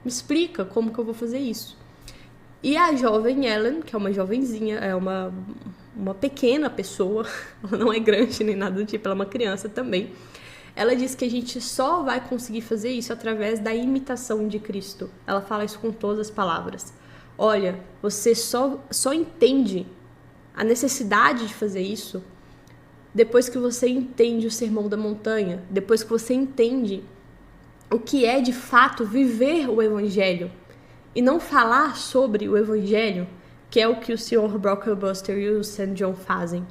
Me explica como que eu vou fazer isso. E a jovem Ellen, que é uma jovenzinha, é uma pequena pessoa, ela não é grande nem nada do tipo, ela é uma criança também. Ela diz que a gente só vai conseguir fazer isso através da imitação de Cristo. Ela fala isso com todas as palavras. Olha, você só entende a necessidade de fazer isso depois que você entende o Sermão da Montanha, depois que você entende o que é de fato viver o Evangelho e não falar sobre o Evangelho, que é o que o Sr. Brocklbuster e o St. John fazem.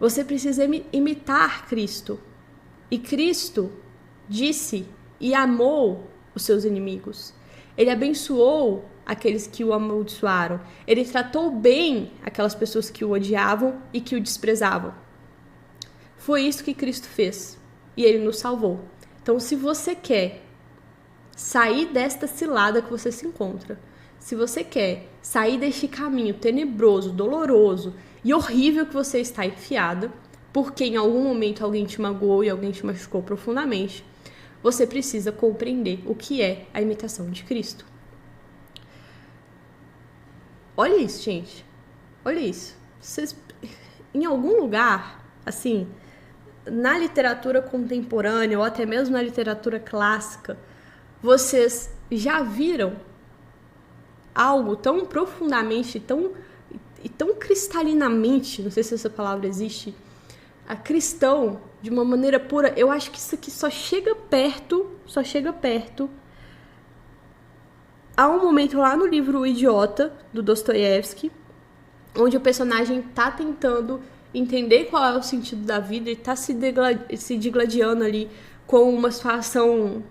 Você precisa imitar Cristo. E Cristo disse e amou os seus inimigos. Ele abençoou aqueles que o amaldiçoaram. Ele tratou bem aquelas pessoas que o odiavam e que o desprezavam. Foi isso que Cristo fez. E ele nos salvou. Então, se você quer sair desta cilada que você se encontra, se você quer sair deste caminho tenebroso, doloroso e horrível que você está enfiado, porque em algum momento alguém te magoou e alguém te machucou profundamente, você precisa compreender o que é a imitação de Cristo. Olha isso, gente. Olha isso. Vocês, em algum lugar, assim, na literatura contemporânea ou até mesmo na literatura clássica, vocês já viram algo tão profundamente, tão cristalinamente, não sei se essa palavra existe, a cristão, de uma maneira pura? Eu acho que isso aqui só chega perto há um momento lá no livro O Idiota, do Dostoiévski, onde o personagem tá tentando entender qual é o sentido da vida e tá se digladiando ali com uma situação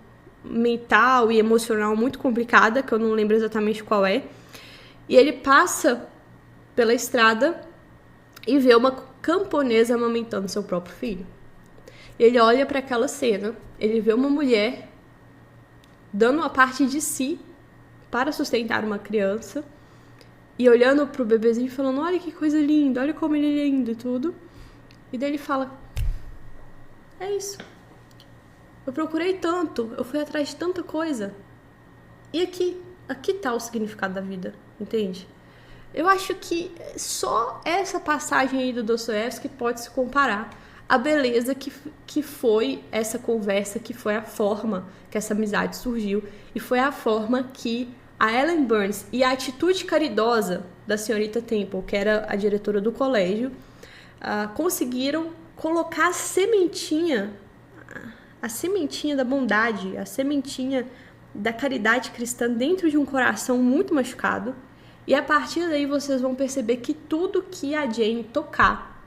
mental e emocional muito complicada, que eu não lembro exatamente qual é. E ele passa pela estrada e vê uma camponesa amamentando seu próprio filho. Ele olha para aquela cena, ele vê uma mulher dando uma parte de si para sustentar uma criança e olhando pro bebezinho e falando, olha que coisa linda, olha como ele é lindo e tudo. E daí ele fala, é isso. Eu procurei tanto, eu fui atrás de tanta coisa. E aqui tá o significado da vida, entende? Eu acho que só essa passagem aí do Dostoiévski pode se comparar à beleza que foi essa conversa, que foi a forma que essa amizade surgiu e foi a forma que a Ellen Burns e a atitude caridosa da senhorita Temple, que era a diretora do colégio, conseguiram colocar a sementinha da bondade, a sementinha da caridade cristã dentro de um coração muito machucado. E a partir daí vocês vão perceber que tudo que a Jane tocar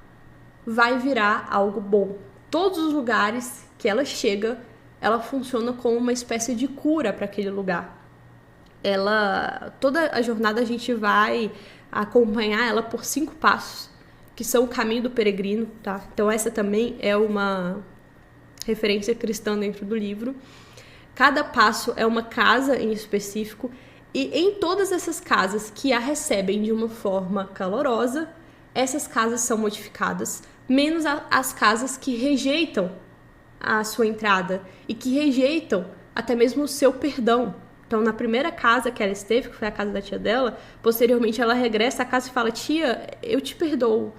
vai virar algo bom. Todos os lugares que ela chega, ela funciona como uma espécie de cura para aquele lugar. Toda a jornada a gente vai acompanhar ela por 5 passos, que são o caminho do peregrino, tá? Então essa também é uma referência cristã dentro do livro. Cada passo é uma casa em específico, e em todas essas casas que a recebem de uma forma calorosa, essas casas são modificadas, menos as casas que rejeitam a sua entrada e que rejeitam até mesmo o seu perdão. Então, na primeira casa que ela esteve, que foi a casa da tia dela, posteriormente ela regressa à casa e fala, tia, eu te perdoo.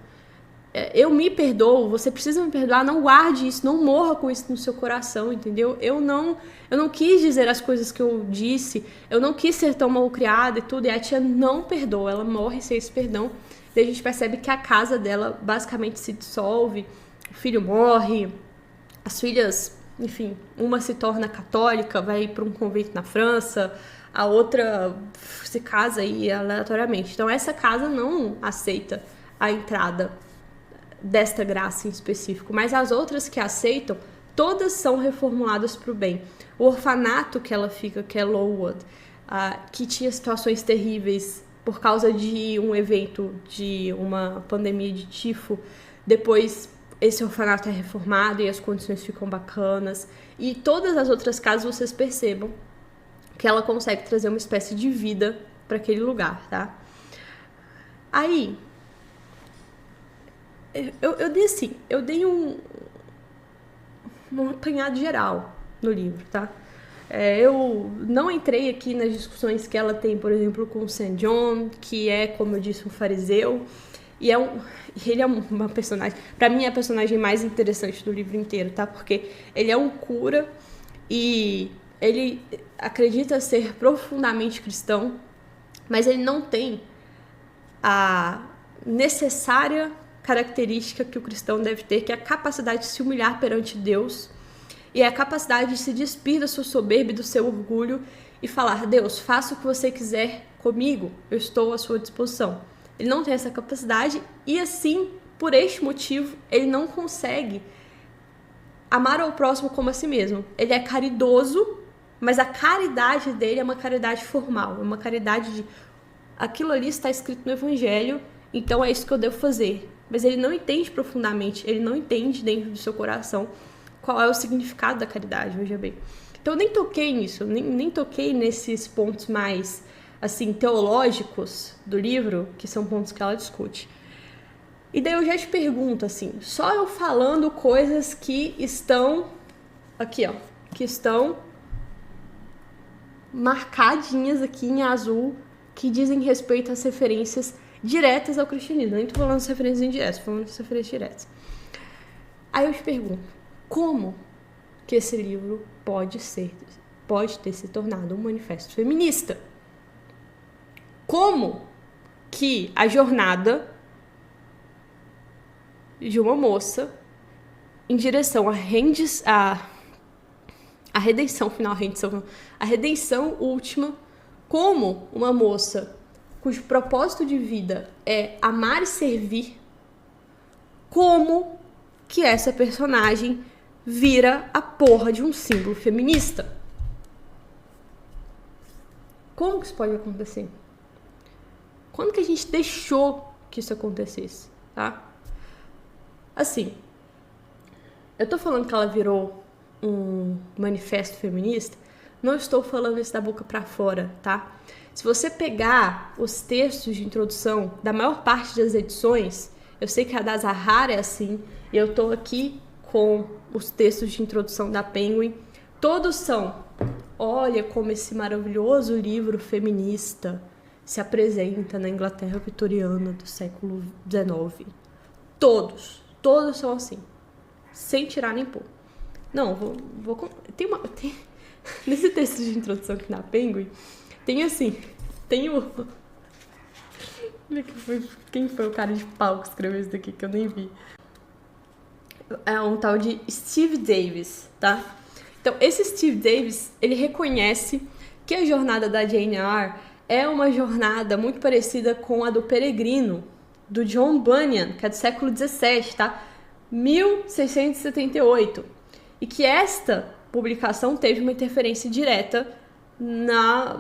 Eu me perdoo, você precisa me perdoar, não guarde isso, não morra com isso no seu coração, entendeu? Eu não quis dizer as coisas que eu disse, eu não quis ser tão mal criada e tudo, e a tia não perdoa, ela morre sem esse perdão. Daí a gente percebe que a casa dela basicamente se dissolve, o filho morre, as filhas, enfim, uma se torna católica, vai para um convento na França, a outra se casa aí aleatoriamente. Então essa casa não aceita a entrada desta graça em específico, mas as outras que aceitam, todas são reformuladas para o bem. O orfanato que ela fica, que é Lowood, que tinha situações terríveis por causa de um evento, de uma pandemia de tifo, depois esse orfanato é reformado e as condições ficam bacanas, e todas as outras casas vocês percebam que ela consegue trazer uma espécie de vida para aquele lugar, tá? Aí eu dei um apanhado geral no livro, tá? Eu não entrei aqui nas discussões que ela tem, por exemplo, com o St. John, que é, como eu disse, um fariseu. E ele é uma personagem... Pra mim, é a personagem mais interessante do livro inteiro, tá? Porque ele é um cura e ele acredita ser profundamente cristão, mas ele não tem a necessária característica que o cristão deve ter, que é a capacidade de se humilhar perante Deus e a capacidade de se despir da sua soberba e do seu orgulho e falar: Deus, faça o que você quiser comigo, eu estou à sua disposição. Ele não tem essa capacidade e, assim, por este motivo, ele não consegue amar ao próximo como a si mesmo. Ele é caridoso, mas a caridade dele é uma caridade formal, é uma caridade de aquilo ali está escrito no Evangelho, então é isso que eu devo fazer. Mas ele não entende profundamente, ele não entende dentro do seu coração qual é o significado da caridade, veja bem. Então eu nem toquei nisso, nem toquei nesses pontos mais, assim, teológicos do livro, que são pontos que ela discute. E daí eu já te pergunto, assim, só eu falando coisas que estão aqui, ó, que estão marcadinhas aqui em azul, que dizem respeito às referências diretas ao cristianismo. Nem tô falando das referências indiretas, tô falando das referências diretas. Aí eu te pergunto, como que esse livro pode ter se tornado um manifesto feminista? Como que a jornada de uma moça em direção à redenção final, a redenção última, como uma moça cujo propósito de vida é amar e servir, como que essa personagem vira a porra de um símbolo feminista? Como que isso pode acontecer? Quando que a gente deixou que isso acontecesse, tá? Assim, eu tô falando que ela virou um manifesto feminista, não estou falando isso da boca pra fora, tá? Se você pegar os textos de introdução da maior parte das edições, eu sei que a da Zahara é assim, e eu tô aqui com os textos de introdução da Penguin, todos são: olha como esse maravilhoso livro feminista se apresenta na Inglaterra vitoriana do século XIX. Todos são assim, sem tirar nem pôr. Não, tem nesse texto de introdução aqui na Penguin, tem assim, tem o... Quem foi o cara de pau que escreveu isso daqui que eu nem vi? É um tal de Steve Davis, tá? Então, esse Steve Davis, ele reconhece que a jornada da Jane Eyre é uma jornada muito parecida com a do Peregrino, do John Bunyan, que é do século XVII, tá? 1678. E que esta publicação teve uma interferência direta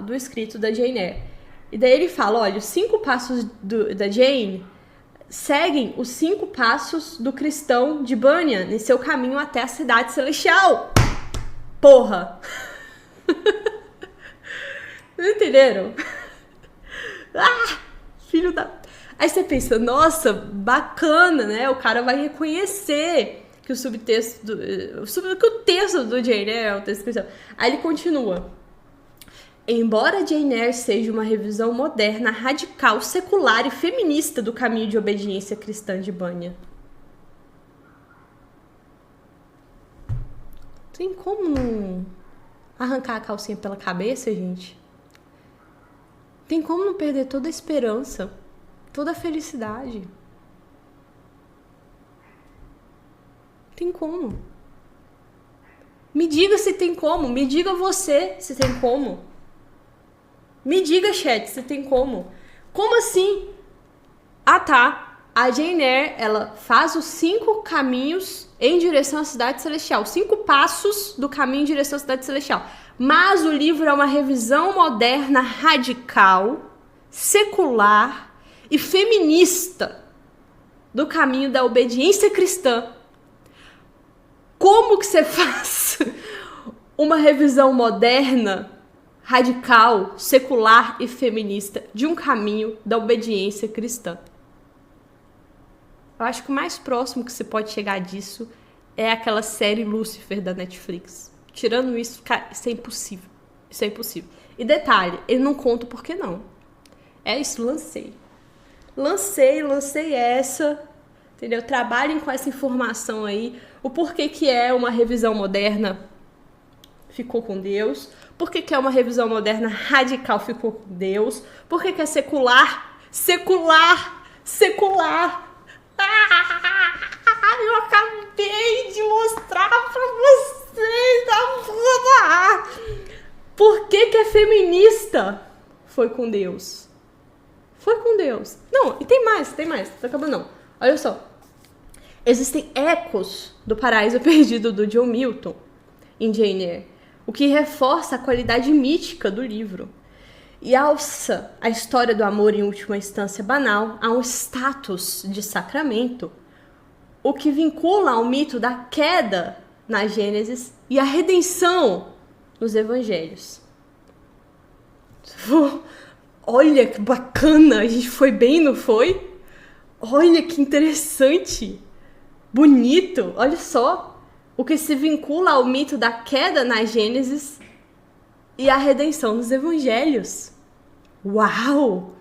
do escrito da Jane Eyre. E daí ele fala, olha, os 5 passos da Jane seguem os 5 passos do cristão de Bunyan em seu caminho até a cidade celestial. Porra! Não entenderam? Filho da... Aí você pensa, nossa, bacana, né? O cara vai reconhecer que o texto do Jane Eyre é o texto cristão. Aí ele continua. Embora Jane Eyre seja uma revisão moderna, radical, secular e feminista do caminho de obediência cristã de Bunyan. Tem como não arrancar a calcinha pela cabeça, gente? Tem como não perder toda a esperança, toda a felicidade? Tem como? Me diga se tem como. Me diga você se tem como. Me diga, chat, se tem como. Como assim? Ah, tá. A Jane Eyre, ela faz os 5 caminhos em direção à cidade celestial. 5 passos do caminho em direção à cidade celestial. Mas o livro é uma revisão moderna, radical, secular e feminista do caminho da obediência cristã. Como que você faz uma revisão moderna, radical, secular e feminista de um caminho da obediência cristã? Eu acho que o mais próximo que você pode chegar disso é aquela série Lucifer da Netflix. Tirando isso, cara, isso é impossível. Isso é impossível. E detalhe, ele não conta o porquê não. É isso, lancei essa, entendeu? Trabalhem com essa informação aí. O porquê que é uma revisão moderna ficou com Deus. Por que é uma revisão moderna radical ficou com Deus? Por que é secular? Eu acabei de mostrar pra vocês a puta! Por que é feminista? Foi com Deus. Foi com Deus. Não, e tem mais. Não tá acabando não. Olha só. Existem ecos do Paraíso Perdido do John Milton em Jane Eyre, o que reforça a qualidade mítica do livro e alça a história do amor em última instância banal a um status de sacramento, o que vincula ao mito da queda na Gênesis e a redenção nos Evangelhos. Olha que bacana, a gente foi bem, não foi? Olha que interessante, bonito, olha só. O que se vincula ao mito da queda na Gênesis e a redenção nos Evangelhos. Uau!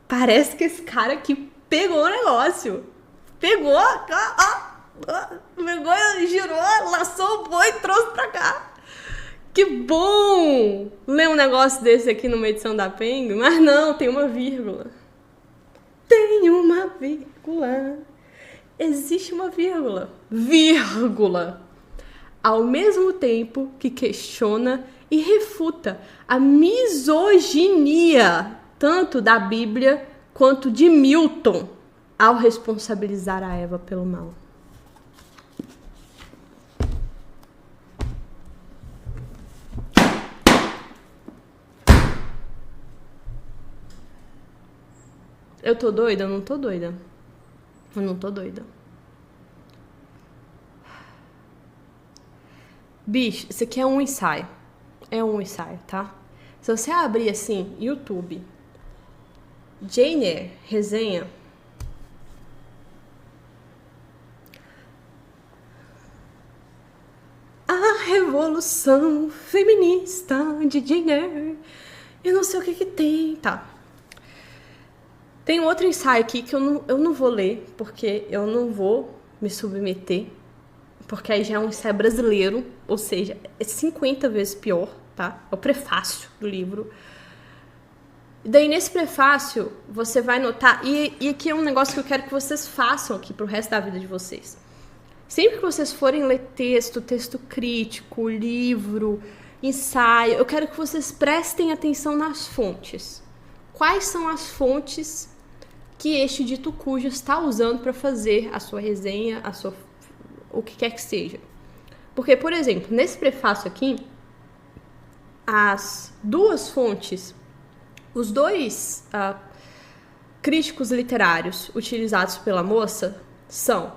Parece que esse cara aqui pegou o negócio. Pegou, girou, laçou o boi e trouxe pra cá. Que bom! Ler um negócio desse aqui numa edição da Penguin, mas não, tem uma vírgula. Tem uma vírgula. Existe uma vírgula. Vírgula. Ao mesmo tempo que questiona e refuta a misoginia tanto da Bíblia quanto de Milton ao responsabilizar a Eva pelo mal. Eu tô doida? Eu não tô doida. Eu não tô doida. Bicho, isso aqui é um ensaio. É um ensaio, tá? Se você abrir assim, YouTube, Jane Eyre, resenha. A revolução feminista de Jane Eyre. Eu não sei o que tem, tá? Tem outro ensaio aqui que eu não vou ler, porque eu não vou me submeter, porque aí já é um ensaio brasileiro, ou seja, é 50 vezes pior, tá? É o prefácio do livro. E daí, nesse prefácio, você vai notar... E aqui é um negócio que eu quero que vocês façam aqui pro resto da vida de vocês. Sempre que vocês forem ler texto crítico, livro, ensaio, eu quero que vocês prestem atenção nas fontes. Quais são as fontes que este dito cujo está usando para fazer a sua resenha, o que quer que seja? Porque, por exemplo, nesse prefácio aqui, as duas fontes, os dois críticos literários utilizados pela moça são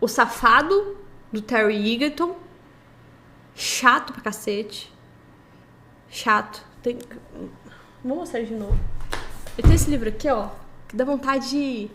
O Safado, do Terry Egerton, chato pra cacete, chato, vou mostrar de novo. Eu tenho esse livro aqui, ó, que dá vontade de